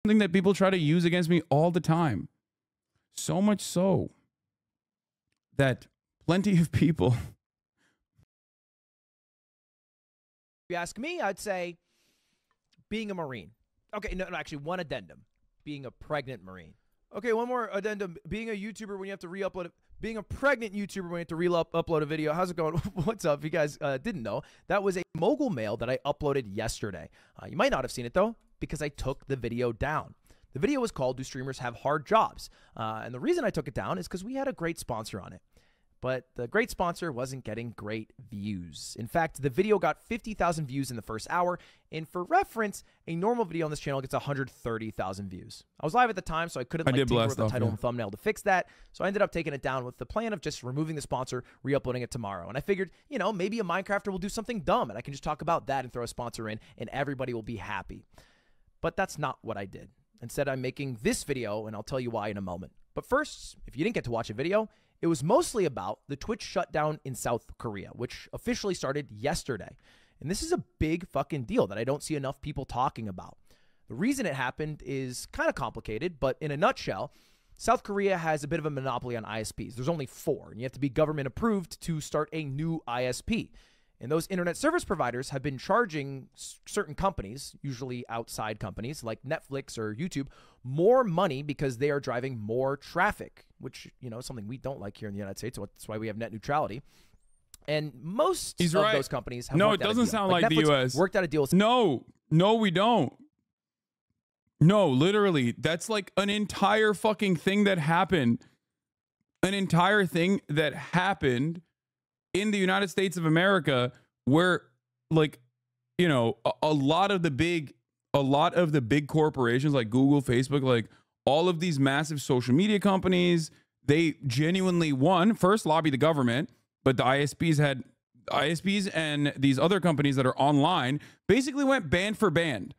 something that people try to use against me all the time. So much so that plenty of people. If you ask me, I'd say being a Marine. Okay, no, actually, one addendum. Being a pregnant Marine. Okay, one more addendum. Being a YouTuber when you have to re-upload it. Being a pregnant YouTuber when you have to re-upload a video. How's it going? What's up? If you guys didn't know, that was a Mogul Mail that I uploaded yesterday. You might not have seen it, though, because I took the video down. The video was called, Do Streamers Have Hard Jobs? And the reason I took it down is because we had a great sponsor on it. But the great sponsor wasn't getting great views. In fact, the video got 50,000 views in the first hour. And for reference, a normal video on this channel gets 130,000 views. I was live at the time, so I couldn't tinker with the title and thumbnail to fix that. So I ended up taking it down with the plan of just removing the sponsor, re-uploading it tomorrow. And I figured, you know, maybe a Minecrafter will do something dumb, and I can just talk about that and throw a sponsor in, and everybody will be happy. But that's not what I did. Instead, I'm making this video, and I'll tell you why in a moment. But first, if you didn't get to watch a video, it was mostly about the Twitch shutdown in South Korea, which officially started yesterday. And this is a big fucking deal that I don't see enough people talking about. The reason it happened is kind of complicated, but in a nutshell, South Korea has a bit of a monopoly on ISPs. There's only 4, and you have to be government approved to start a new ISP. And those internet service providers have been charging certain companies, usually outside companies like Netflix or YouTube, more money because they are driving more traffic, which, you know, is something we don't like here in the United States. So that's why we have net neutrality. And most of those companies have worked out a deal. No, it doesn't sound like the U.S. worked out a deal. No, we don't. No, literally, that's like an entire fucking thing that happened. An entire thing that happened in the United States of America, where, like, you know, a lot of the big corporations like Google, Facebook, like all of these massive social media companies, they genuinely first lobby the government, but the ISPs and these other companies that are online basically went band for band.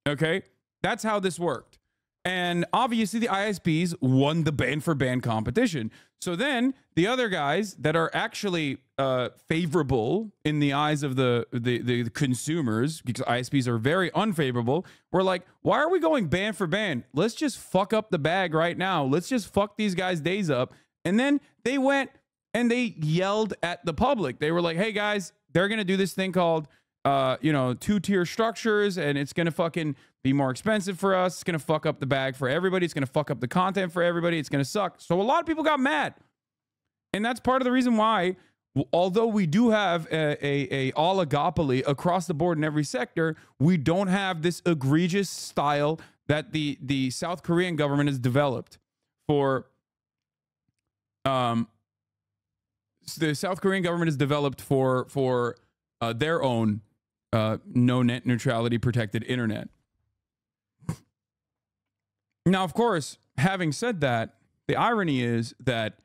Okay, that's how this worked. And obviously the ISPs won the band for band competition. So then the other guys that are actually favorable in the eyes of the consumers, because ISPs are very unfavorable, were like, why are we going band for band? Let's just fuck up the bag right now. Let's just fuck these guys' days up. And then they went and they yelled at the public. They were like, hey guys, they're going to do this thing called, you know, 2-tier structures, and it's going to fucking be more expensive for us. It's going to fuck up the bag for everybody. It's going to fuck up the content for everybody. It's going to suck. So a lot of people got mad. And that's part of the reason why, although we do have a oligopoly across the board in every sector, we don't have this egregious style that the South Korean government has developed for the South Korean government has developed for their own no net neutrality protected internet. Now, of course, having said that, the irony is that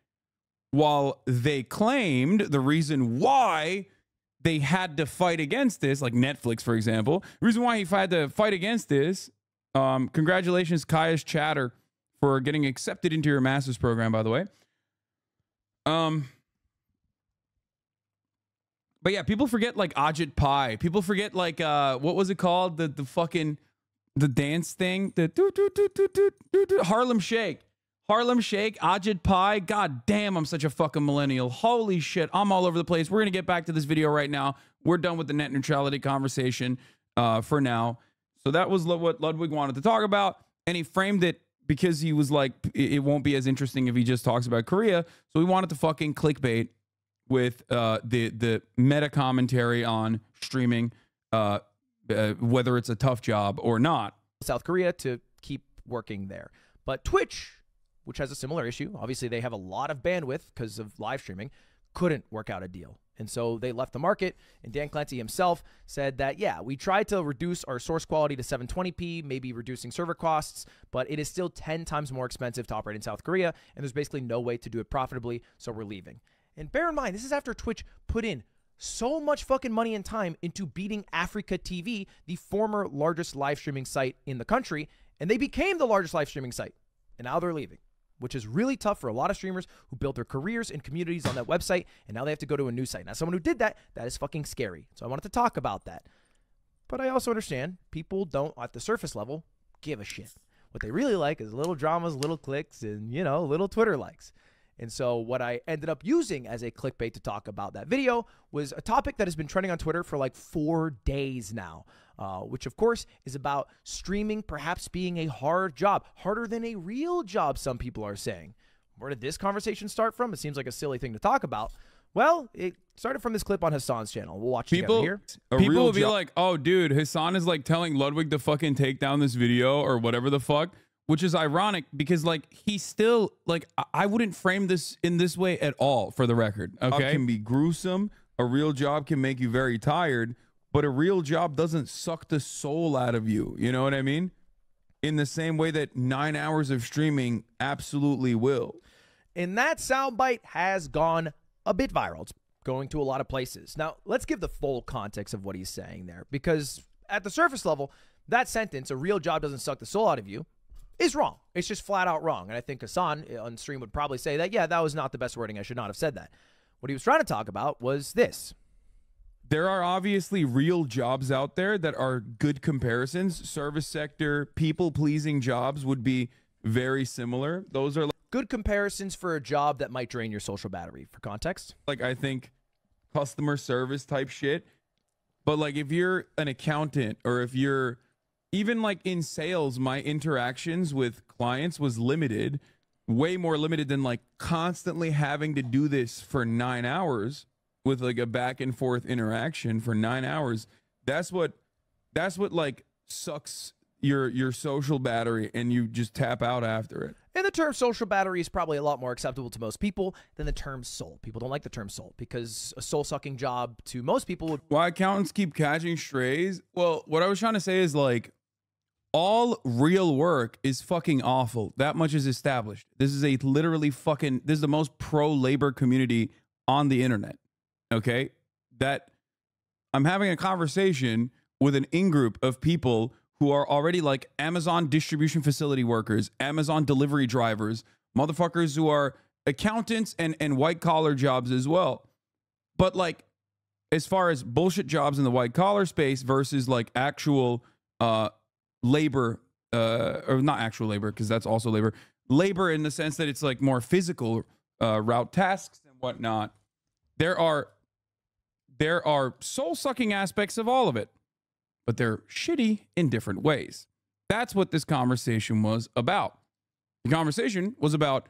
while they claimed the reason why they had to fight against this, like Netflix, for example, the reason why he had to fight against this, congratulations, Kaya's Chatter, for getting accepted into your master's program, by the way. But yeah, people forget like Ajit Pai. People forget like what was it called? The fucking dance thing. The Harlem Shake. Harlem Shake, Ajit Pai. God damn, I'm such a fucking millennial. Holy shit, I'm all over the place. We're gonna get back to this video right now. We're done with the net neutrality conversation for now. So that was what Ludwig wanted to talk about, and he framed it because he was like, it won't be as interesting if he just talks about Korea. So he wanted to fucking clickbait with the meta commentary on streaming, whether it's a tough job or not. South Korea to keep working there. But Twitch, which has a similar issue, obviously they have a lot of bandwidth because of live streaming, couldn't work out a deal. And so they left the market, and Dan Clancy himself said that, yeah, we tried to reduce our source quality to 720p, maybe reducing server costs, but it is still 10 times more expensive to operate in South Korea, and there's basically no way to do it profitably, so we're leaving. And bear in mind, this is after Twitch put in so much fucking money and time into beating Africa TV, the former largest live streaming site in the country, and they became the largest live streaming site, and now they're leaving, which is really tough for a lot of streamers who built their careers and communities on that website, and now they have to go to a new site. Now, someone who did that, that is fucking scary. So I wanted to talk about that. But I also understand people don't, at the surface level, give a shit. What they really like is little dramas, little clicks, and, you know, little Twitter likes. And so what I ended up using as a clickbait to talk about that video was a topic that has been trending on Twitter for like 4 days now, which of course is about streaming perhaps being a hard job, harder than a real job, some people are saying. Where did this conversation start from? It seems like a silly thing to talk about. Well, it started from this clip on Hasan's channel. We'll watch it together here. People will be like, oh, dude, Hasan is like telling Ludwig to fucking take down this video or whatever the fuck. Which is ironic because, like, he's still, like, I wouldn't frame this in this way at all, for the record, okay? It can be gruesome. A real job can make you very tired, but a real job doesn't suck the soul out of you. You know what I mean? In the same way that 9 hours of streaming absolutely will. And that soundbite has gone a bit viral. It's going to a lot of places. Now, let's give the full context of what he's saying there, because at the surface level, that sentence, a real job doesn't suck the soul out of you, is wrong. It's just flat out wrong. And I think Hasan on stream would probably say that, yeah, that was not the best wording. I should not have said that. What he was trying to talk about was this. There are obviously real jobs out there that are good comparisons. Service sector, people-pleasing jobs would be very similar. Those are good comparisons for a job that might drain your social battery. For context, like, I think customer service type shit. But like, if you're an accountant or if you're even like in sales, my interactions with clients was limited, way more limited than like constantly having to do this for 9 hours with like a back and forth interaction for 9 hours. That's what like sucks your social battery, and you just tap out after it. And the term social battery is probably a lot more acceptable to most people than the term soul. People don't like the term soul because a soul-sucking job to most people would... Why accountants keep catching strays? Well, what I was trying to say is, like, all real work is fucking awful. That much is established. This is a literally fucking... This is the most pro-labor community on the internet. Okay? That I'm having a conversation with an in-group of people who are already like Amazon distribution facility workers, Amazon delivery drivers, motherfuckers who are accountants and white collar jobs as well. But like, as far as bullshit jobs in the white collar space versus like actual labor, or not actual labor, because that's also labor in the sense that it's like more physical route tasks and whatnot. There are soul-sucking aspects of all of it, but they're shitty in different ways. That's what this conversation was about. The conversation was about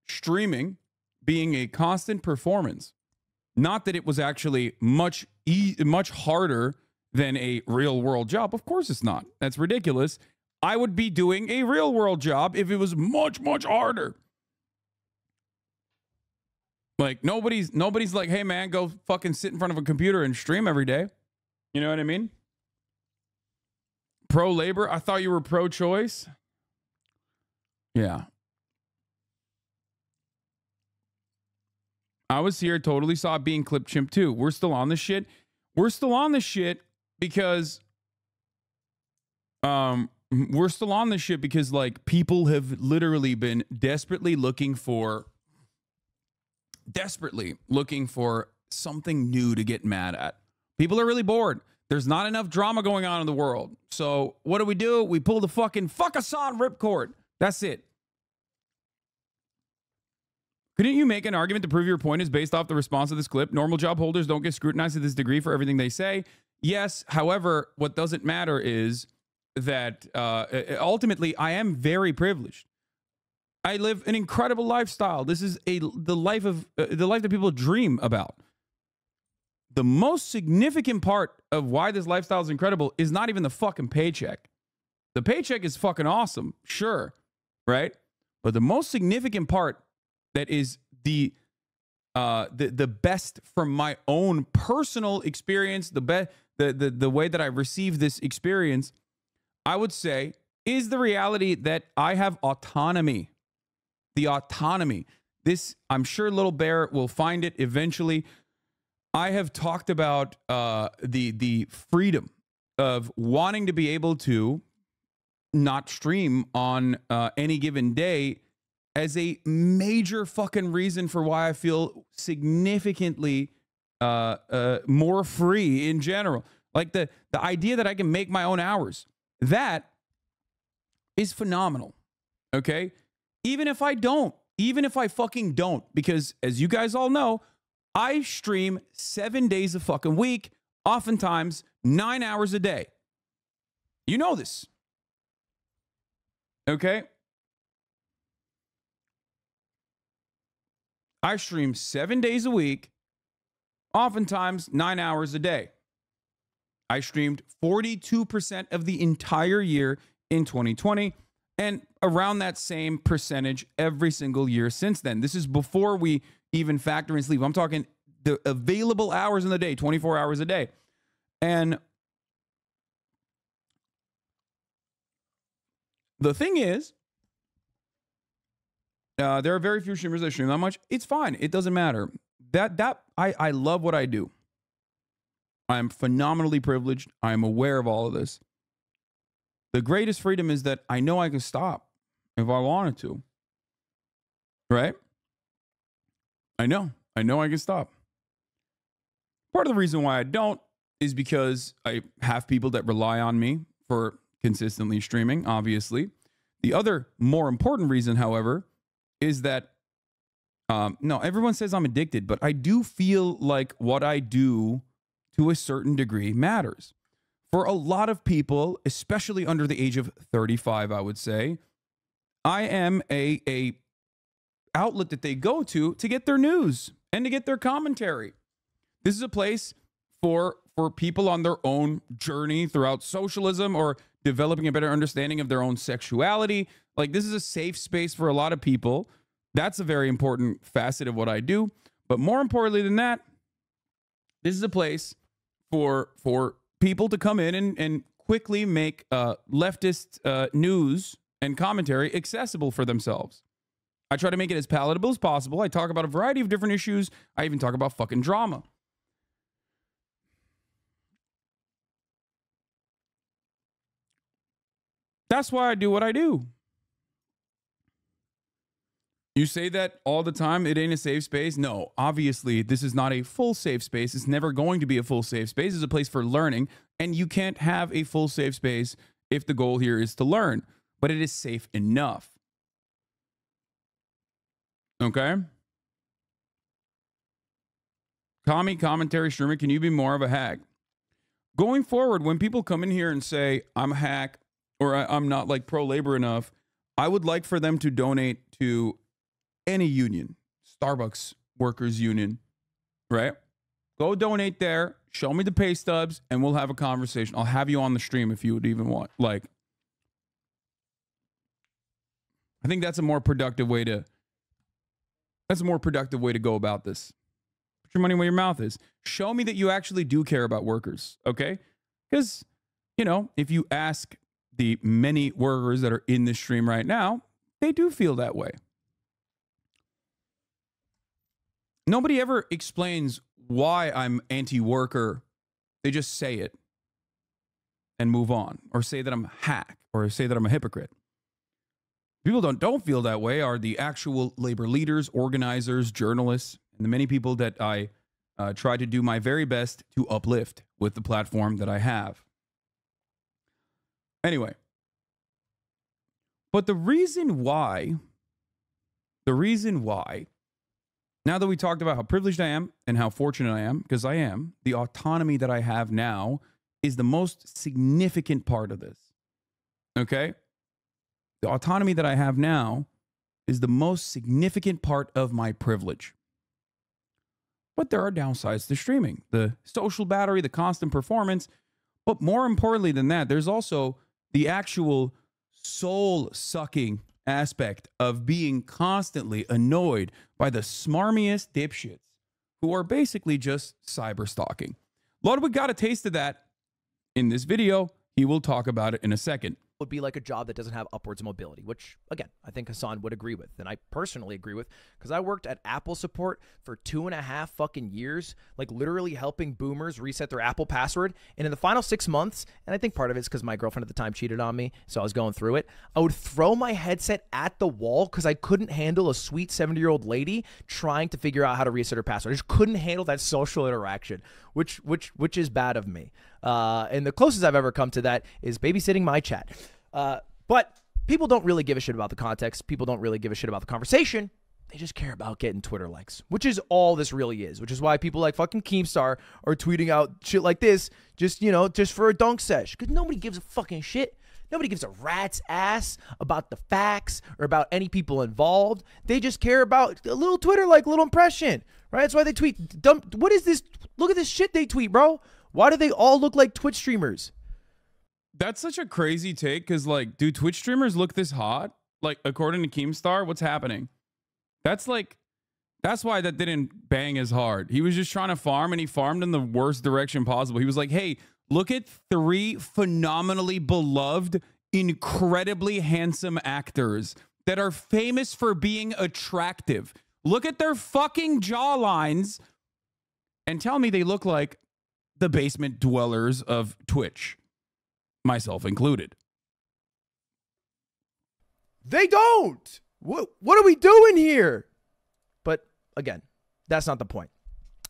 streaming being a constant performance. Not that it was actually much harder than a real world job. Of course it's not. That's ridiculous. I would be doing a real world job if it was much, much harder. Like, nobody's like, hey man, go fucking sit in front of a computer and stream every day. You know what I mean? Pro-labor? I thought you were pro-choice. Yeah. I was here, totally saw it being clip chimp too. We're still on this shit. We're still on this shit because like people have literally been desperately looking for something new to get mad at. People are really bored. There's not enough drama going on in the world. So what do? We pull the fucking fuck Hasan ripcord. That's it. Couldn't you make an argument to prove your point is based off the response of this clip? Normal job holders don't get scrutinized to this degree for everything they say. Yes, however, what doesn't matter is that ultimately I am very privileged. I live an incredible lifestyle. This is the life that people dream about. The most significant part of why this lifestyle is incredible is not even the fucking paycheck. The paycheck is fucking awesome, sure, right? But the most significant part that is the best from my own personal experience, the way that I received this experience, I would say, is the reality that I have autonomy. The autonomy. This, I'm sure Little Bear will find it eventually. I have talked about the freedom of wanting to be able to not stream on any given day as a major fucking reason for why I feel significantly more free in general. Like the idea that I can make my own hours. That is phenomenal. Okay? Even if I fucking don't, because as you guys all know, I stream 7 days a fucking week, oftentimes 9 hours a day. You know this. Okay? I stream 7 days a week, oftentimes 9 hours a day. I streamed 42% of the entire year in 2020 and around that same percentage every single year since then. This is before we even factor in sleep. I'm talking the available hours in the day, 24 hours a day. And the thing is, there are very few streamers that stream that much. It's fine. It doesn't matter. I love what I do. I'm phenomenally privileged. I'm aware of all of this. The greatest freedom is that I know I can stop if I wanted to. Right? I know I can stop. Part of the reason why I don't is because I have people that rely on me for consistently streaming, obviously. The other more important reason, however, is that no, everyone says I'm addicted, but I do feel like what I do to a certain degree matters. For a lot of people, especially under the age of 35, I would say, I am a outlet that they go to get their news and to get their commentary. This is a place for people on their own journey throughout socialism or developing a better understanding of their own sexuality. Like, this is a safe space for a lot of people. That's a very important facet of what I do. But more importantly than that, this is a place for people to come in and quickly make leftist news and commentary accessible for themselves. I try to make it as palatable as possible. I talk about a variety of different issues. I even talk about fucking drama. That's why I do what I do. You say that all the time, it ain't a safe space. No, obviously, this is not a full safe space. It's never going to be a full safe space. It's a place for learning, and you can't have a full safe space if the goal here is to learn, but it is safe enough. Okay? Commentary streamer, can you be more of a hack? Going forward, when people come in here and say, I'm a hack, or I'm not like pro-labor enough, I would like for them to donate to any union, Starbucks workers union, right? Go donate there, show me the pay stubs, and we'll have a conversation. I'll have you on the stream if you would even want. Like, I think that's a more productive way to go about this. Put your money where your mouth is. Show me that you actually do care about workers, okay? Because, you know, if you ask the many workers that are in this stream right now, they do feel that way. Nobody ever explains why I'm anti-worker. They just say it and move on, or say that I'm a hack, or say that I'm a hypocrite. People don't feel that way are the actual labor leaders, organizers, journalists, and the many people that I try to do my very best to uplift with the platform that I have. Anyway, but the reason why, now that we talked about how privileged I am and how fortunate I am, because I am, the autonomy that I have now is the most significant part of this. Okay? The autonomy that I have now is the most significant part of my privilege. But there are downsides to streaming. The social battery, the constant performance. But more importantly than that, there's also the actual soul-sucking aspect of being constantly annoyed by the smarmiest dipshits who are basically just cyber stalking. Ludwig got a taste of that in this video. He will talk about it in a second. Would be like a job that doesn't have upwards mobility, which, again, I think Hasan would agree with, and I personally agree with, because I worked at Apple support for 2.5 fucking years, like literally helping boomers reset their Apple password, and in the final 6 months, and I think part of it's because my girlfriend at the time cheated on me, so I was going through it, I would throw my headset at the wall because I couldn't handle a sweet 70-year-old lady trying to figure out how to reset her password. I just couldn't handle that social interaction, which is bad of me. And the closest I've ever come to that is babysitting my chat. But people don't really give a shit about the context. People don't really give a shit about the conversation. They just care about getting Twitter likes, which is all this really is, which is why people like fucking Keemstar are tweeting out shit like this just, you know, just for a dunk sesh. Because nobody gives a fucking shit. Nobody gives a rat's ass about the facts or about any people involved. They just care about a little Twitter like, little impression, right? That's why they tweet. What is this? Look at this shit they tweet, bro. Why do they all look like Twitch streamers? That's such a crazy take because, like, do Twitch streamers look this hot? Like, according to Keemstar, what's happening? That's why that didn't bang as hard. He was just trying to farm, and he farmed in the worst direction possible. He was like, hey, look at 3 phenomenally beloved, incredibly handsome actors that are famous for being attractive. Look at their fucking jawlines and tell me they look like the basement dwellers of Twitch, myself included. They don't. What are we doing here? But again, that's not the point.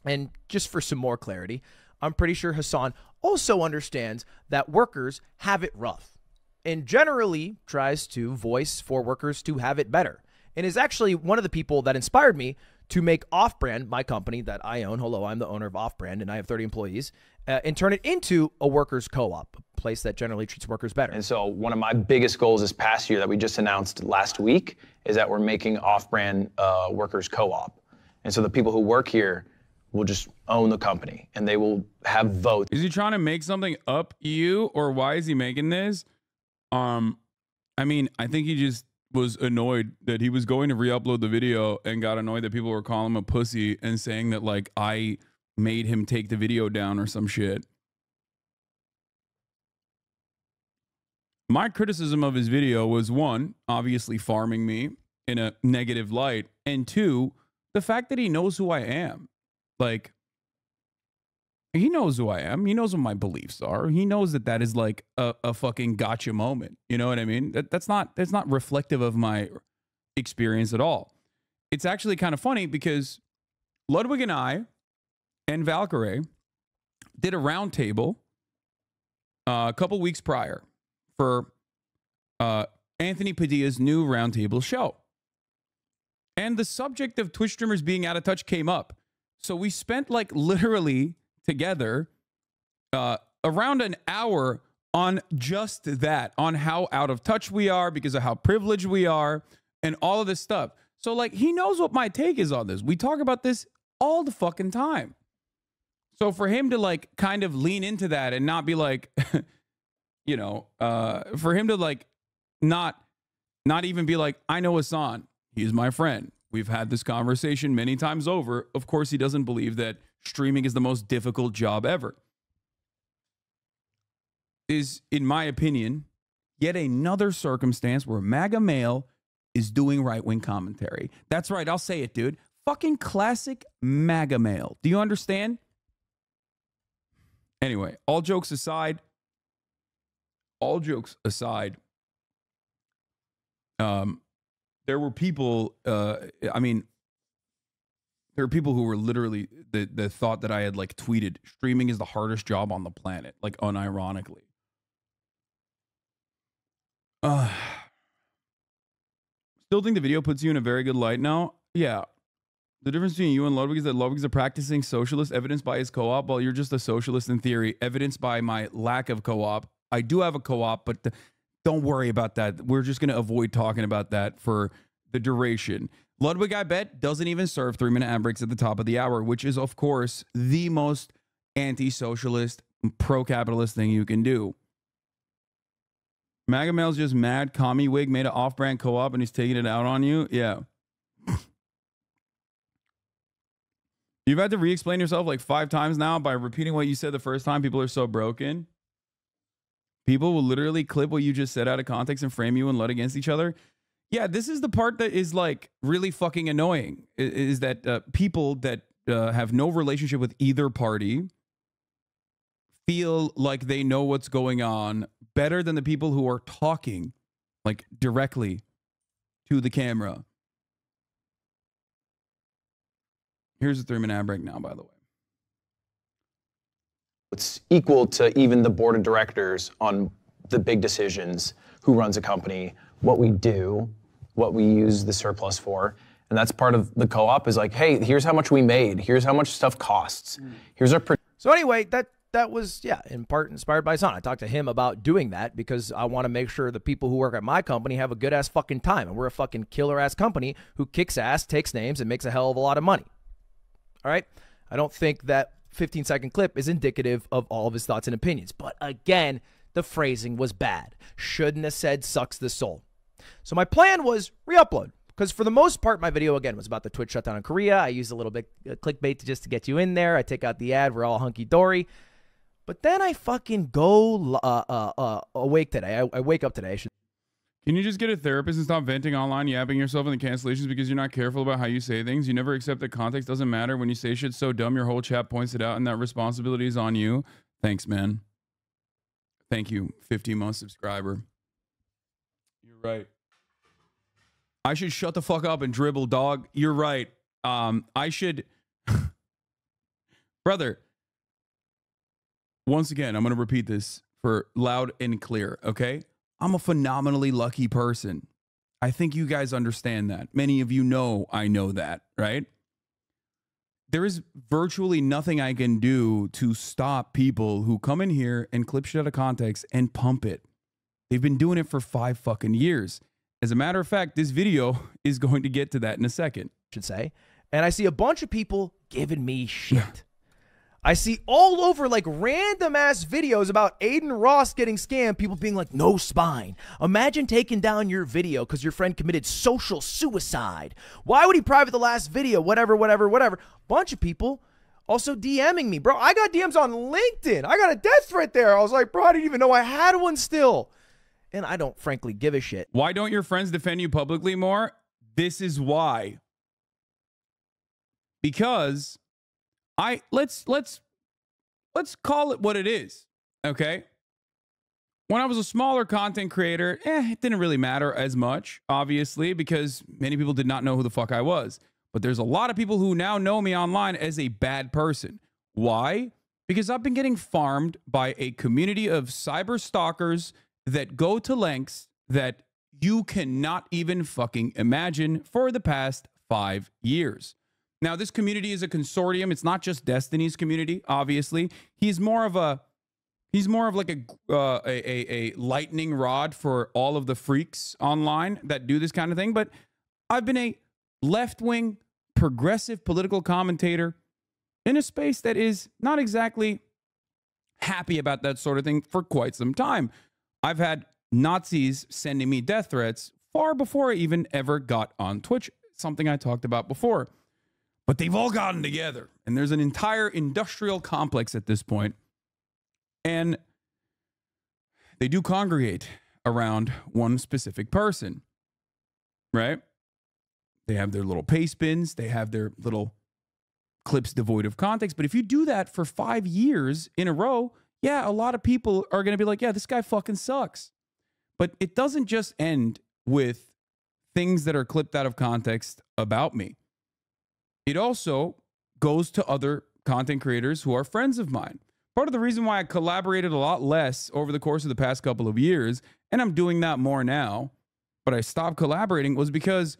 And just for some more clarity, I'm pretty sure Hasan also understands that workers have it rough and generally tries to voice for workers to have it better, and is actually one of the people that inspired me to make Off-Brand, my company that I own. Hello, I'm the owner of Off-Brand, and I have 30 employees, and turn it into a workers' co-op, a place that generally treats workers better. And so one of my biggest goals this past year that we just announced last week is that we're making Off-Brand workers co-op. And so the people who work here will just own the company, and they will have votes. Is he trying to make something up you, or why is he making this? I mean, I think he just was annoyed that he was going to re-upload the video and got annoyed that people were calling him a pussy and saying that, like, I made him take the video down or some shit. My criticism of his video was, 1, obviously farming me in a negative light, and 2, the fact that he knows who I am. Like, he knows who I am. He knows what my beliefs are. He knows that that is like a fucking gotcha moment. You know what I mean? That's not reflective of my experience at all. It's actually kind of funny because Ludwig and I and Valkyrie did a roundtable a couple weeks prior for Anthony Padilla's new roundtable show. And the subject of Twitch streamers being out of touch came up. So we spent like literally together around an hour on just that, on how out of touch we are because of how privileged we are and all of this stuff. So like, he knows what my take is on this. We talk about this all the fucking time. So for him to like kind of lean into that and not be like, you know, for him to like not even be like, I know Hasan, he's my friend. We've had this conversation many times over. Of course, he doesn't believe that streaming is the most difficult job ever. Is, in my opinion, yet another circumstance where MAGA Mail is doing right-wing commentary. That's right, I'll say it, dude. Fucking classic MAGA Mail. Do you understand? Anyway, all jokes aside, there were people, I mean, there are people who were literally, the thought that I had like tweeted, streaming is the hardest job on the planet, like unironically. Still think the video puts you in a very good light now? Yeah. The difference between you and Ludwig is that Ludwig's a practicing socialist, evidenced by his co-op, while you're just a socialist in theory, evidenced by my lack of co-op. I do have a co-op, but don't worry about that. We're just going to avoid talking about that for the duration. Ludwig, I bet, doesn't even serve 3-minute ad breaks at the top of the hour, which is, of course, the most anti-socialist, pro-capitalist thing you can do. MAGA Mail's just mad. Commie Wig made an off-brand co-op and he's taking it out on you. Yeah. You've had to re-explain yourself like 5 times now by repeating what you said the first time. People are so broken. People will literally clip what you just said out of context and frame you and let against each other. Yeah, this is the part that is like really fucking annoying, is that people that have no relationship with either party feel like they know what's going on better than the people who are talking like directly to the camera. Here's a 3-minute ad break now, by the way. It's equal to even the board of directors on the big decisions, who runs a company, what we do, what we use the surplus for. And that's part of the co-op is like, hey, here's how much we made. Here's how much stuff costs. Here's our... So anyway, that was, yeah, in part inspired by Hasan. I talked to him about doing that because I want to make sure the people who work at my company have a good-ass fucking time. And we're a fucking killer-ass company who kicks ass, takes names, and makes a hell of a lot of money. All right? I don't think that 15-second clip is indicative of all of his thoughts and opinions. But again, the phrasing was bad. Shouldn't have said sucks the soul. So my plan was re-upload. Because for the most part, my video, again, was about the Twitch shutdown in Korea. I used a little bit clickbait just to get you in there. I take out the ad. We're all hunky-dory. But then I fucking go awake today. I wake up today. Can you just get a therapist and stop venting online, yapping yourself in the cancellations because you're not careful about how you say things? You never accept that context doesn't matter. When you say shit so dumb, your whole chat points it out, and that responsibility is on you. Thanks, man. Thank you, 50-month subscriber. You're right. I should shut the fuck up and dribble, dog. You're right. I should... Brother, once again, I'm going to repeat this for loud and clear, okay? I'm a phenomenally lucky person. I think you guys understand that. Many of you know I know that, right? There is virtually nothing I can do to stop people who come in here and clip shit out of context and pump it. They've been doing it for 5 fucking years. As a matter of fact, this video is going to get to that in a second. Should say. And I see a bunch of people giving me shit. I see all over like random ass videos about Aiden Ross getting scammed, people being like, no spine. Imagine taking down your video because your friend committed social suicide. Why would he private the last video? Whatever. Bunch of people also DMing me. Bro, I got DMs on LinkedIn. I got a death threat there. I was like, bro, I didn't even know I had one still. And I don't frankly give a shit. Why don't your friends defend you publicly more? This is why. Because let's call it what it is, okay? When I was a smaller content creator, it didn't really matter as much, obviously, because many people did not know who the fuck I was. But there's a lot of people who now know me online as a bad person. Why? Because I've been getting farmed by a community of cyber stalkers that go to lengths that you cannot even fucking imagine for the past 5 years. Now, this community is a consortium. It's not just Destiny's community, obviously. He's more of like a lightning rod for all of the freaks online that do this kind of thing. But I've been a left-wing, progressive political commentator in a space that is not exactly happy about that sort of thing for quite some time. I've had Nazis sending me death threats far before I even ever got on Twitch, something I talked about before. But they've all gotten together, and there's an entire industrial complex at this point, and they do congregate around one specific person, right? They have their little paste bins, they have their little clips devoid of context, but if you do that for 5 years in a row, yeah, a lot of people are going to be like, yeah, this guy fucking sucks. But it doesn't just end with things that are clipped out of context about me. It also goes to other content creators who are friends of mine. Part of the reason why I collaborated a lot less over the course of the past couple of years, and I'm doing that more now, but I stopped collaborating, was because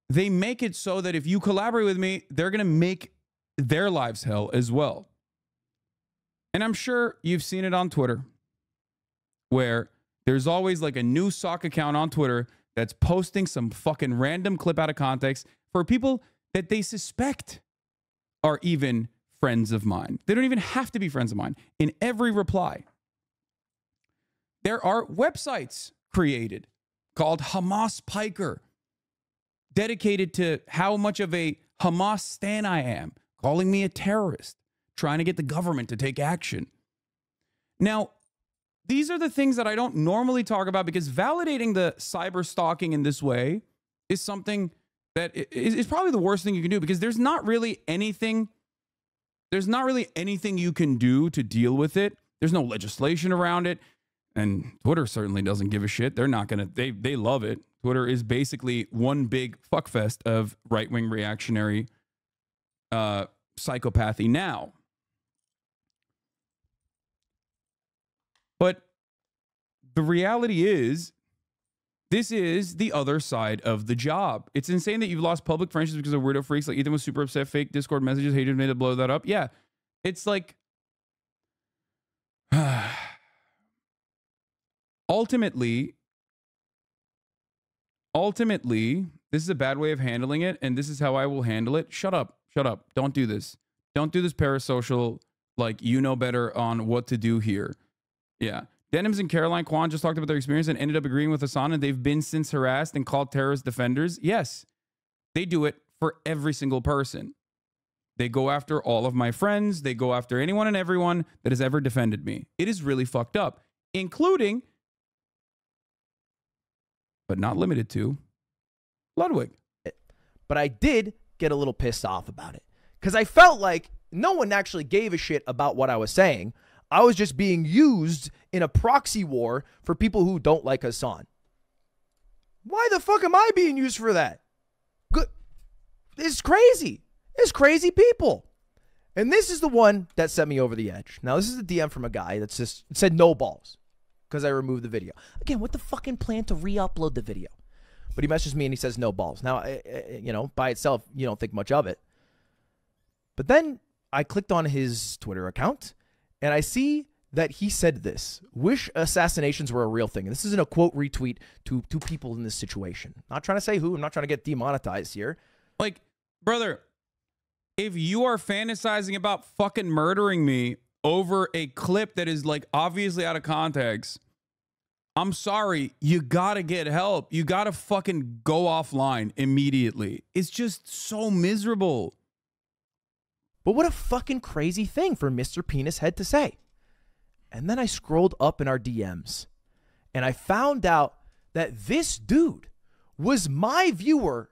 they make it so that if you collaborate with me, they're going to make their lives hell as well. And I'm sure you've seen it on Twitter, where there's always like a new sock account on Twitter that's posting some fucking random clip out of context for people that they suspect are even friends of mine. They don't even have to be friends of mine. In every reply, there are websites created called Hamas Piker, dedicated to how much of a Hamas stan I am, calling me a terrorist, trying to get the government to take action. Now, these are the things that I don't normally talk about because validating the cyber stalking in this way is something that is probably the worst thing you can do, because there's not really anything you can do to deal with it. There's no legislation around it, and Twitter certainly doesn't give a shit. They're not gonna, they love it. Twitter is basically one big fuckfest of right-wing reactionary psychopathy now. But the reality is This is the other side of the job. It's insane that you've lost public friendships because of weirdo freaks. Like Ethan was super upset, fake Discord messages, hated me to blow that up. Yeah. It's like, ultimately, this is a bad way of handling it, and this is how I will handle it. Shut up. Shut up. Don't do this. Don't do this parasocial, like, you know better on what to do here. Yeah. Denims and Caroline Kwan just talked about their experience and ended up agreeing with Hasan, and they've been since harassed and called terrorist defenders. Yes, they do it for every single person. They go after all of my friends. They go after anyone and everyone that has ever defended me. It is really fucked up, including, but not limited to, Ludwig. But I did get a little pissed off about it because I felt like no one actually gave a shit about what I was saying. I was just being used in a proxy war for people who don't like Hasan. Why the fuck am I being used for that? Good. It's crazy. It's crazy people. And this is the one that set me over the edge. Now, this is a DM from a guy that just said no balls because I removed the video. Again, what the fucking plan to re-upload the video? But he messages me and he says no balls. Now, you know, by itself, you don't think much of it. But then I clicked on his Twitter account and I see that he said this: wish assassinations were a real thing. And this isn't a quote retweet to people in this situation. Not trying to say who. I'm not trying to get demonetized here. Like, brother, if you are fantasizing about fucking murdering me over a clip that is like obviously out of context, I'm sorry, you gotta get help. You gotta fucking go offline immediately. It's just so miserable. But what a fucking crazy thing for Mr. Penis Head to say. And then I scrolled up in our DMs and I found out that this dude was my viewer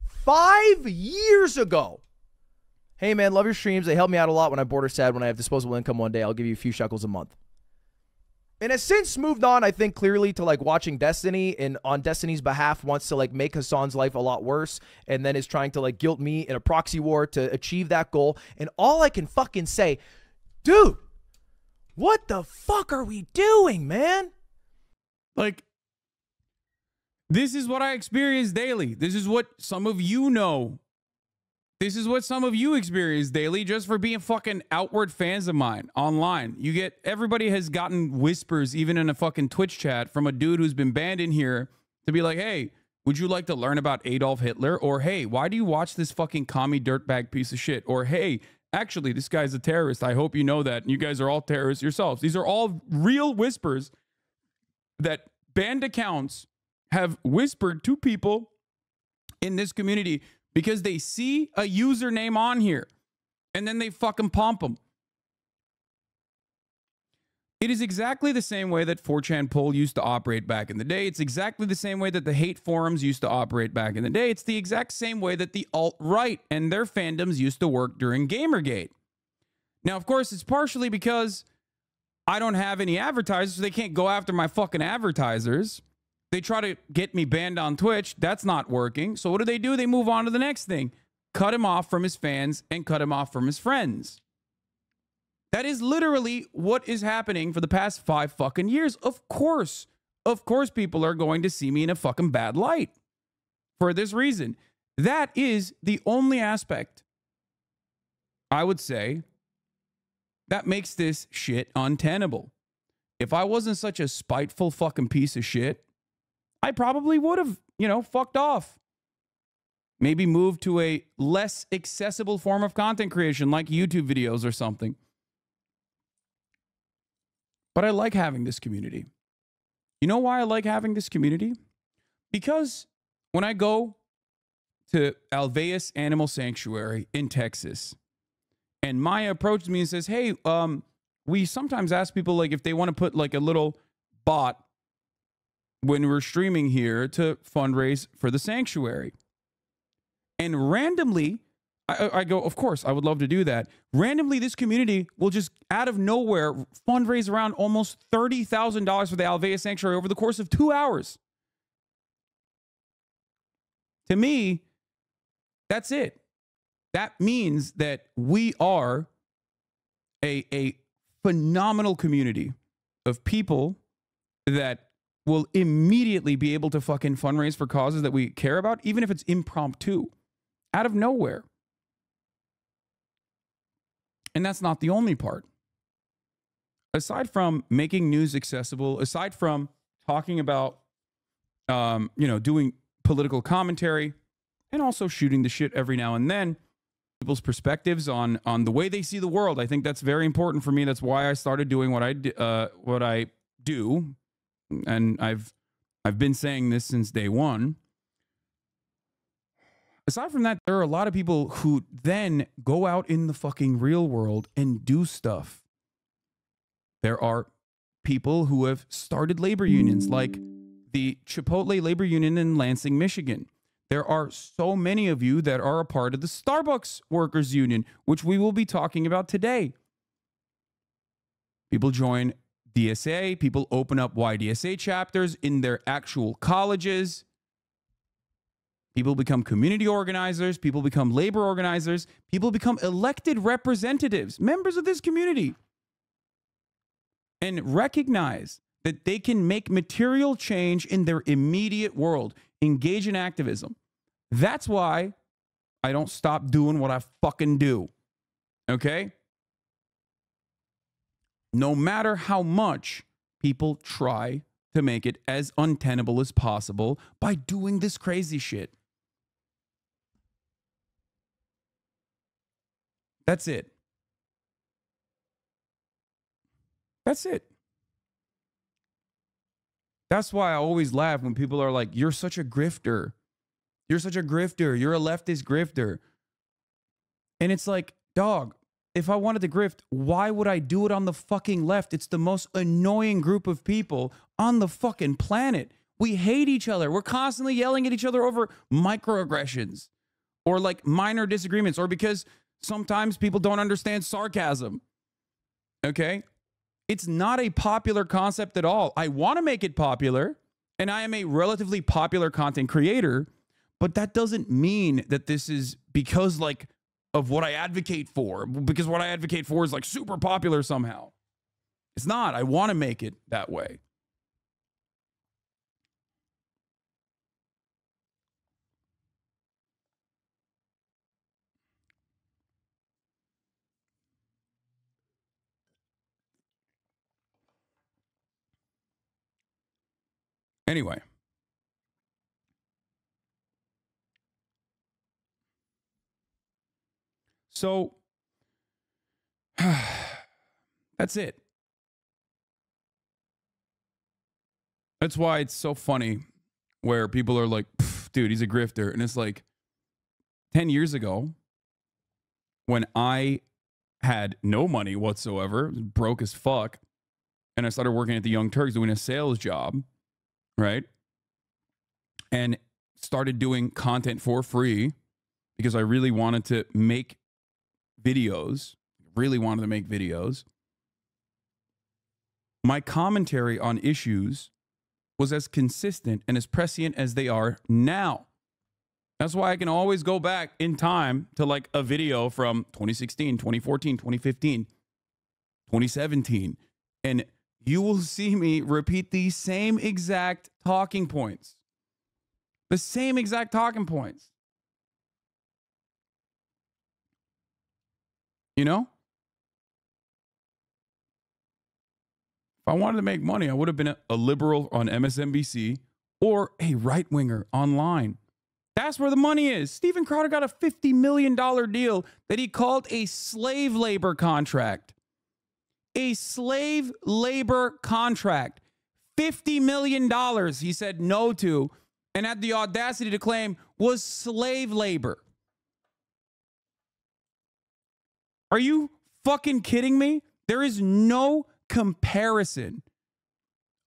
5 years ago. Hey man, love your streams. They help me out a lot when I'm bored or sad. When I have disposable income one day, I'll give you a few shekels a month. And has since moved on, I think, clearly to like watching Destiny, and on Destiny's behalf wants to like make Hasan's life a lot worse, and then is trying to like guilt me in a proxy war to achieve that goal. And all I can fucking say, dude, what the fuck are we doing, man? Like, this is what I experience daily. This is what some of you know. This is what some of you experience daily just for being fucking outward fans of mine online. You get, everybody has gotten whispers, even in a fucking Twitch chat, from a dude who's been banned in here to be like, hey, would you like to learn about Adolf Hitler? Or, hey, why do you watch this fucking commie dirtbag piece of shit? Or, hey, actually, this guy's a terrorist. I hope you know that. And you guys are all terrorists yourselves. These are all real whispers that banned accounts have whispered to people in this community because they see a username on here and then they fucking pump them. It is exactly the same way that 4chan poll used to operate back in the day. It's exactly the same way that the hate forums used to operate back in the day. It's the exact same way that the alt-right and their fandoms used to work during Gamergate. Now, of course, it's partially because I don't have any advertisers, so they can't go after my fucking advertisers. They try to get me banned on Twitch. That's not working. So what do? They move on to the next thing. Cut him off from his fans and cut him off from his friends. That is literally what is happening for the past 5 fucking years. Of course people are going to see me in a fucking bad light for this reason. That is the only aspect, I would say, that makes this shit untenable. If I wasn't such a spiteful fucking piece of shit, I probably would have, fucked off. Maybe moved to a less accessible form of content creation like YouTube videos or something. But I like having this community. You know why I like having this community? Because when I go to Alveus Animal Sanctuary in Texas, and Maya approaches me and says, hey, we sometimes ask people like if they want to put like a little bot when we're streaming here to fundraise for the sanctuary. And randomly, I go, of course, I would love to do that. Randomly, this community will just out of nowhere fundraise around almost $30,000 for the Alveus Sanctuary over the course of 2 hours. To me, that's it. That means that we are a phenomenal community of people that will immediately be able to fucking fundraise for causes that we care about, even if it's impromptu, out of nowhere. And that's not the only part. Aside from making news accessible, aside from talking about, doing political commentary and also shooting the shit every now and then, people's perspectives on the way they see the world. I think that's very important for me. That's why I started doing what I do. And I've been saying this since day one. Aside from that, there are a lot of people who then go out in the fucking real world and do stuff. There are people who have started labor unions, like the Chipotle labor union in Lansing, Michigan. There are so many of you that are a part of the Starbucks workers union, which we will be talking about today. People join DSA, people open up YDSA chapters in their actual colleges. People become community organizers, people become labor organizers, people become elected representatives, members of this community, and recognize that they can make material change in their immediate world, engage in activism. That's why I don't stop doing what I fucking do. Okay? No matter how much people try to make it as untenable as possible by doing this crazy shit. That's it. That's it. That's why I always laugh when people are like, you're such a grifter. You're such a grifter. You're a leftist grifter. And it's like, dog, if I wanted to grift, why would I do it on the fucking left? It's the most annoying group of people on the fucking planet. We hate each other. We're constantly yelling at each other over microaggressions or like minor disagreements, or because sometimes people don't understand sarcasm. Okay? It's not a popular concept at all. I want to make it popular, and I am a relatively popular content creator, but that doesn't mean that this is because like of what I advocate for, because what I advocate for is like super popular somehow. It's not. I want to make it that way. Anyway. So that's it. That's why it's so funny where people are like, dude, he's a grifter. And it's like 10 years ago when I had no money whatsoever, broke as fuck, and I started working at the Young Turks doing a sales job, right? And started doing content for free because I really wanted to make videos, My commentary on issues was as consistent and as prescient as they are now. That's why I can always go back in time to like a video from 2016, 2014, 2015, 2017, and you will see me repeat the same exact talking points. The same exact talking points. You know? If I wanted to make money, I would have been a liberal on MSNBC or a right-winger online. That's where the money is. Steven Crowder got a $50 million deal that he called a slave labor contract. A slave labor contract. $50 million he said no to and had the audacity to claim was slave labor. Are you fucking kidding me? There is no comparison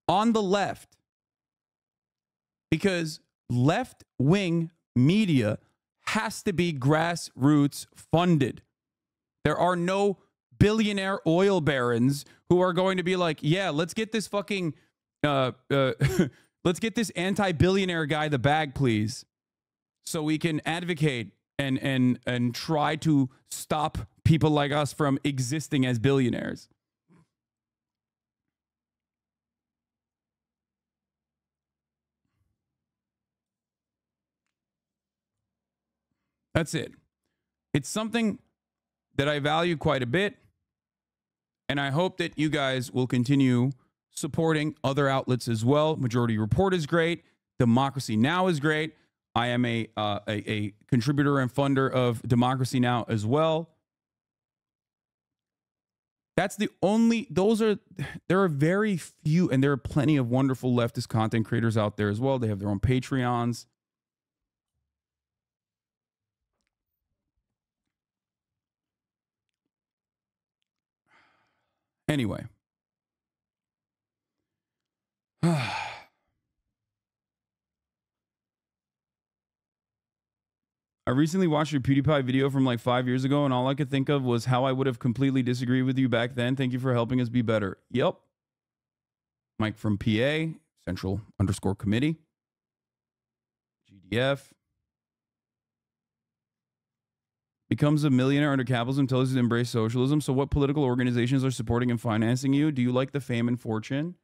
on the left because left-wing media has to be grassroots funded. There are no billionaire oil barons who are going to be like, yeah, let's get this fucking, let's get this anti-billionaire guy the bag, please, so we can advocate and try to stop people like us from existing as billionaires. That's it. It's something that I value quite a bit. And I hope that you guys will continue supporting other outlets as well. Majority Report is great. Democracy Now! Is great. I am a contributor and funder of Democracy Now! As well. That's the only, there are very few, and there are plenty of wonderful leftist content creators out there as well. They have their own Patreons. Anyway. I recently watched your PewDiePie video from like 5 years ago, and all I could think of was how I would have completely disagreed with you back then. Thank you for helping us be better. Yep. Mike from PA, Central_Committee. GDF. Becomes a millionaire under capitalism, tells you to embrace socialism. So what political organizations are supporting and financing you? Do you like the fame and fortune?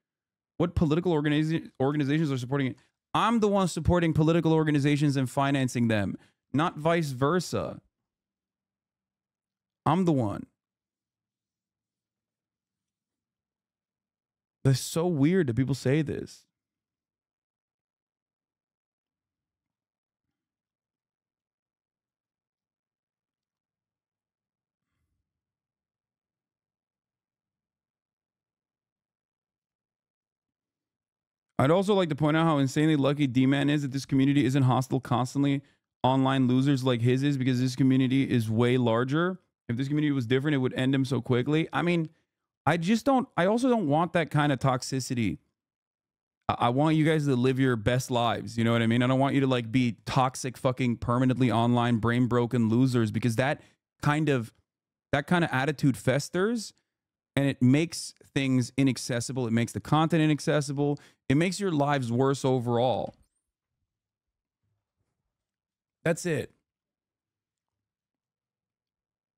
What political organizations are supporting it? I'm the one supporting political organizations and financing them, not vice versa. I'm the one. That's so weird that people say this. I'd also like to point out how insanely lucky D-Man is that this community isn't hostile constantly online losers like his is, because this community is way larger. If this community was different, it would end him so quickly. I mean, I also don't want that kind of toxicity. I want you guys to live your best lives. You know what I mean? I don't want you to like be toxic, fucking permanently online brain broken losers, because that kind of attitude festers and it makes things inaccessible. It makes the content inaccessible. It makes your lives worse overall. That's it.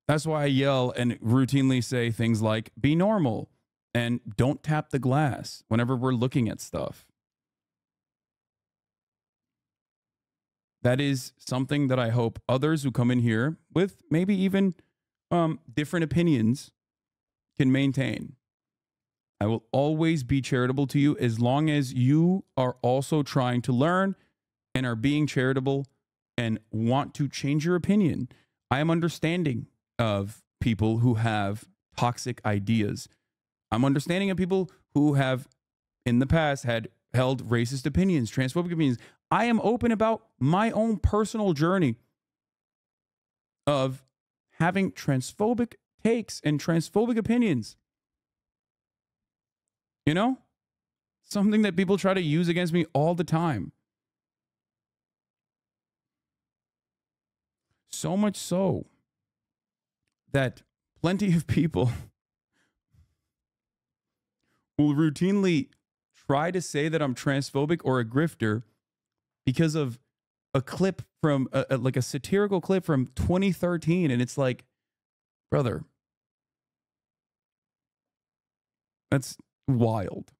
That's why I yell and routinely say things like, be normal and don't tap the glass whenever we're looking at stuff. That is something that I hope others who come in here with maybe even different opinions can maintain. I will always be charitable to you as long as you are also trying to learn and are being charitable and want to change your opinion. I am understanding of people who have toxic ideas. I'm understanding of people who have in the past had held racist opinions, transphobic opinions. I am open about my own personal journey of having transphobic takes and transphobic opinions. You know? Something that people try to use against me all the time. So much so that plenty of people will routinely try to say that I'm transphobic or a grifter because of a clip from like a satirical clip from 2013. And it's like, brother, that's wild.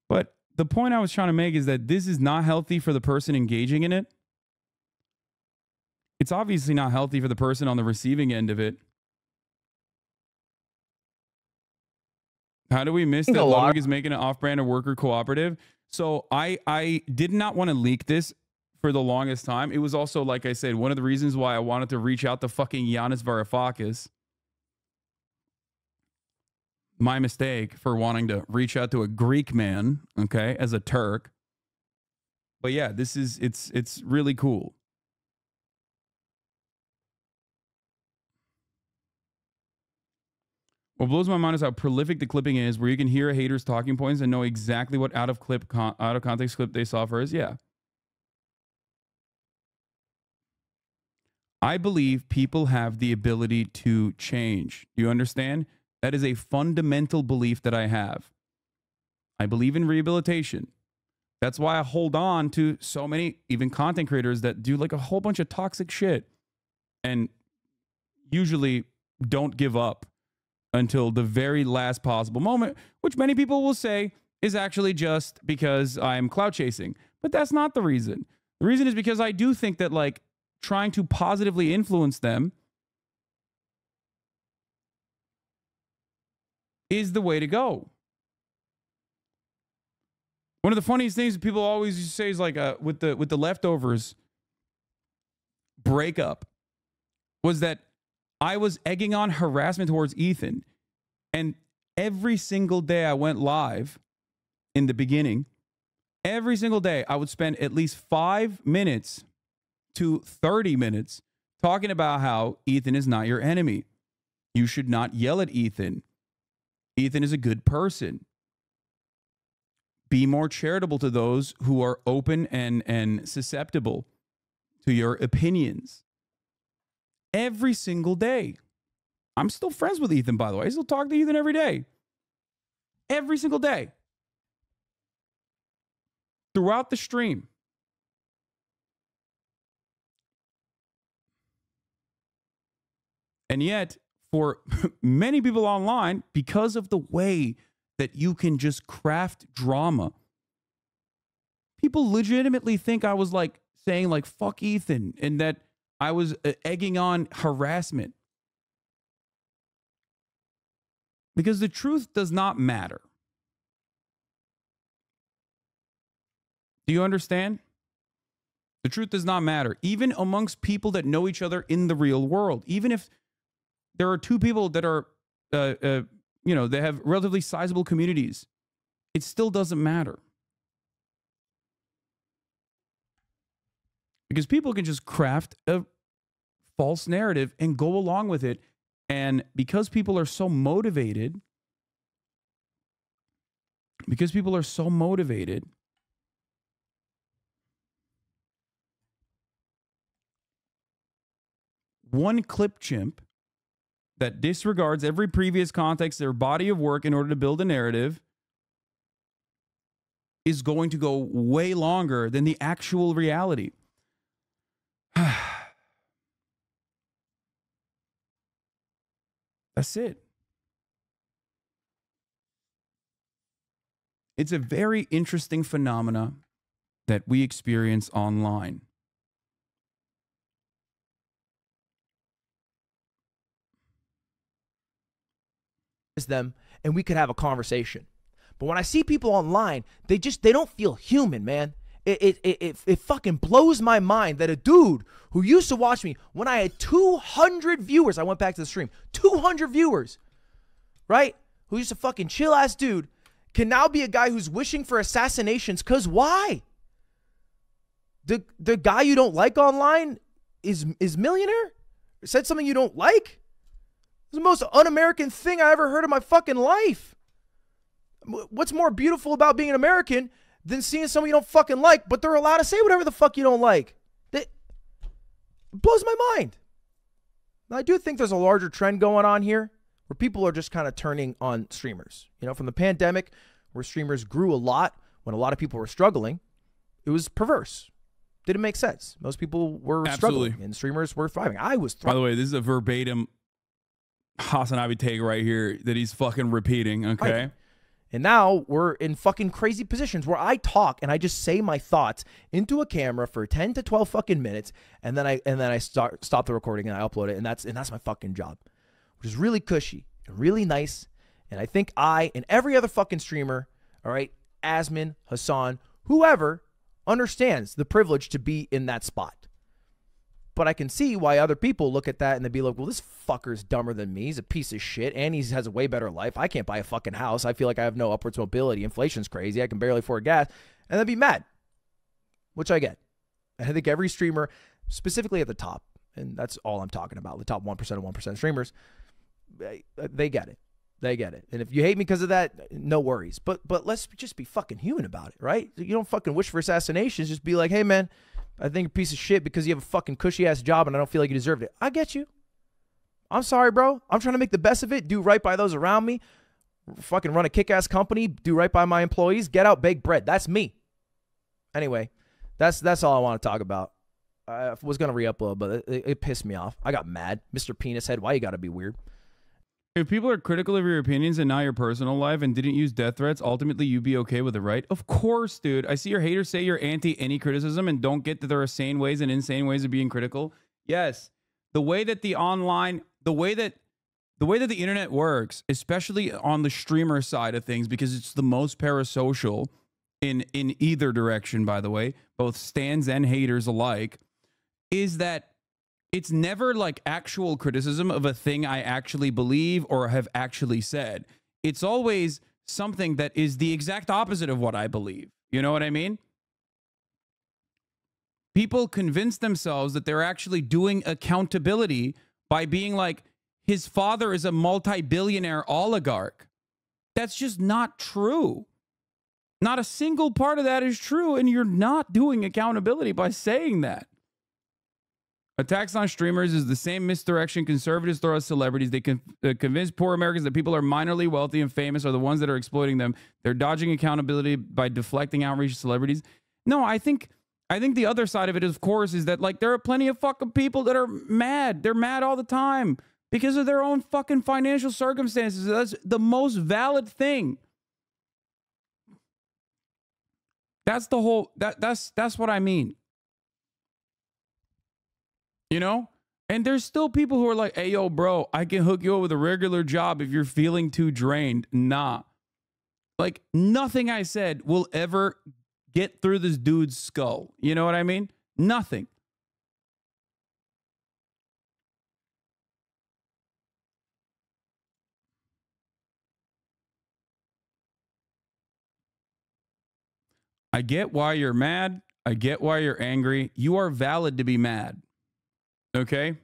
But the point I was trying to make is that this is not healthy for the person engaging in it. It's obviously not healthy for the person on the receiving end of it. How do we miss that Ludwig is making an off-brand or worker cooperative? So I did not want to leak this for the longest time. It was also, like I said, one of the reasons why I wanted to reach out to fucking Yanis Varoufakis. My mistake for wanting to reach out to a Greek man, okay, as a Turk. But yeah, this is, it's really cool. What blows my mind is how prolific the clipping is, where you can hear a hater's talking points and know exactly what out of context clip they saw first. Yeah. I believe people have the ability to change. You understand? That is a fundamental belief that I have. I believe in rehabilitation. That's why I hold on to so many, even content creators that do like a whole bunch of toxic shit and usually don't give up until the very last possible moment, which many people will say is actually just because I'm clout chasing. But that's not the reason. The reason is because I do think that, like, trying to positively influence them is the way to go. One of the funniest things people always used to say is, like, with the Leftovers breakup was that I was egging on harassment towards Ethan. And every single day I went live in the beginning, every single day I would spend at least 5 minutes to 30 minutes talking about how Ethan is not your enemy. You should not yell at Ethan. Ethan is a good person. Be more charitable to those who are open and susceptible to your opinions. Every single day. I'm still friends with Ethan, by the way. I still talk to Ethan every day. Every single day. Throughout the stream. And yet, for many people online, because of the way that you can just craft drama, people legitimately think I was, like, saying, like, fuck Ethan, and that I was egging on harassment. Because the truth does not matter. Do you understand? The truth does not matter. Even amongst people that know each other in the real world. Even if there are two people that are, you know, they have relatively sizable communities, it still doesn't matter. Because people can just craft a false narrative and go along with it. And because people are so motivated, one clip chimp that disregards every previous context, their body of work in order to build a narrative is going to go way longer than the actual reality. That's it. It's a very interesting phenomena that we experience online. Them and we could have a conversation. But when I see people online, they don't feel human, man. It fucking blows my mind that a dude who used to watch me when I had 200 viewers, I went back to the stream, 200 viewers, right? Who used to fucking chill ass dude can now be a guy who's wishing for assassinations. Cause why? The guy you don't like online is millionaire? Said something you don't like? It's the most un-American thing I ever heard in my fucking life. What's more beautiful about being an American than seeing someone you don't fucking like, but they're allowed to say whatever the fuck you don't like? It blows my mind. Now, I do think there's a larger trend going on here where people are just kind of turning on streamers. You know, from the pandemic, where streamers grew a lot when a lot of people were struggling, it was perverse. Didn't make sense. Most people were struggling and streamers were thriving. I was thriving. By the way, this is a verbatim HasanAbi take right here that he's fucking repeating, okay? Right. And now we're in fucking crazy positions where I talk and I just say my thoughts into a camera for 10 to 12 fucking minutes, and then I stop the recording and I upload it, and that's my fucking job, which is really cushy and really nice. And I think I and every other fucking streamer, all right, Asmin, Hasan, whoever, understands the privilege to be in that spot. But I can see why other people look at that and they'd be like, well, this fucker's dumber than me. He's a piece of shit and he has a way better life. I can't buy a fucking house. I feel like I have no upwards mobility. Inflation's crazy. I can barely afford gas. And they'd be mad, which I get. And I think every streamer, specifically at the top, and that's all I'm talking about, the top 1% of 1% streamers, they get it. They get it. And if you hate me because of that, no worries. But let's just be fucking human about it, right? You don't fucking wish for assassinations. Just be like, hey, man, I think you're a piece of shit because you have a fucking cushy-ass job and I don't feel like you deserved it. I get you. I'm sorry, bro. I'm trying to make the best of it, do right by those around me, fucking run a kick-ass company, do right by my employees, get out, bake bread. That's me. Anyway, that's all I want to talk about. I was going to re-upload, but it pissed me off. I got mad. Mr. Penis Head, why you got to be weird? If people are critical of your opinions and not your personal life and didn't use death threats, ultimately you'd be okay with it, right? Of course, dude. I see your haters say you're anti any criticism and don't get that there are sane ways and insane ways of being critical. Yes. The way that the way that the internet works, especially on the streamer side of things, because it's the most parasocial in either direction, by the way, both stans and haters alike, is that it's never like actual criticism of a thing I actually believe or have actually said. It's always something that is the exact opposite of what I believe. You know what I mean? People convince themselves that they're actually doing accountability by being like, his father is a multi-billionaire oligarch. That's just not true. Not a single part of that is true, and you're not doing accountability by saying that. Attacks on streamers is the same misdirection conservatives throw at celebrities. They convince poor Americans that people are minorly wealthy and famous are the ones that are exploiting them. They're dodging accountability by deflecting outreach to celebrities. No, I think the other side of it, of course, is that like there are plenty of fucking people that are mad. They're mad all the time because of their own fucking financial circumstances. That's the most valid thing. That's the whole that's what I mean. You know? And there's still people who are like, hey, yo, bro, I can hook you up with a regular job if you're feeling too drained. Nah. Like, nothing I said will ever get through this dude's skull. You know what I mean? Nothing. I get why you're mad. I get why you're angry. You are valid to be mad. Okay?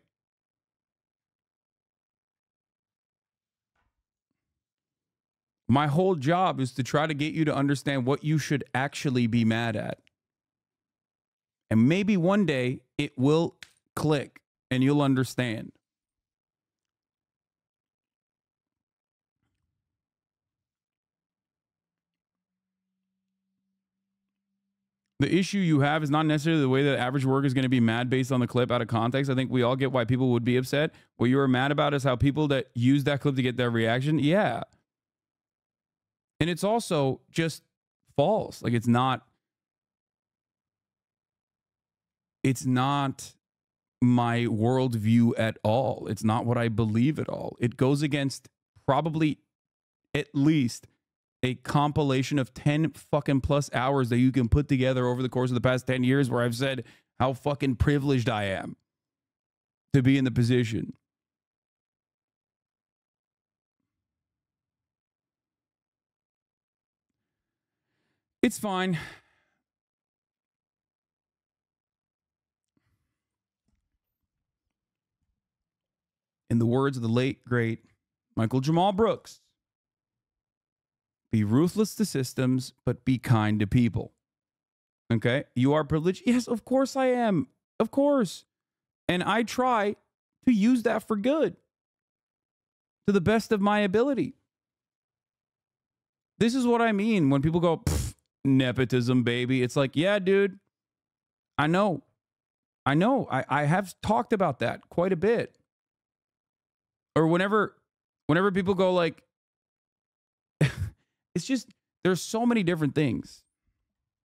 My whole job is to try to get you to understand what you should actually be mad at. And maybe one day it will click and you'll understand. The issue you have is not necessarily the way that average worker is going to be mad based on the clip out of context. I think we all get why people would be upset. What you were mad about is how people that use that clip to get their reaction. Yeah. And it's also just false. Like it's not my worldview at all. It's not what I believe at all. It goes against probably at least a compilation of 10 fucking plus hours that you can put together over the course of the past 10 years where I've said how fucking privileged I am to be in the position. It's fine. In the words of the late, great Michael Jamal Brooks, be ruthless to systems, but be kind to people. Okay? You are privileged? Yes, of course I am. Of course. And I try to use that for good to the best of my ability. This is what I mean when people go, nepotism, baby. It's like, yeah, dude, I know. I have talked about that quite a bit. Or whenever people go like, it's just, there's so many different things.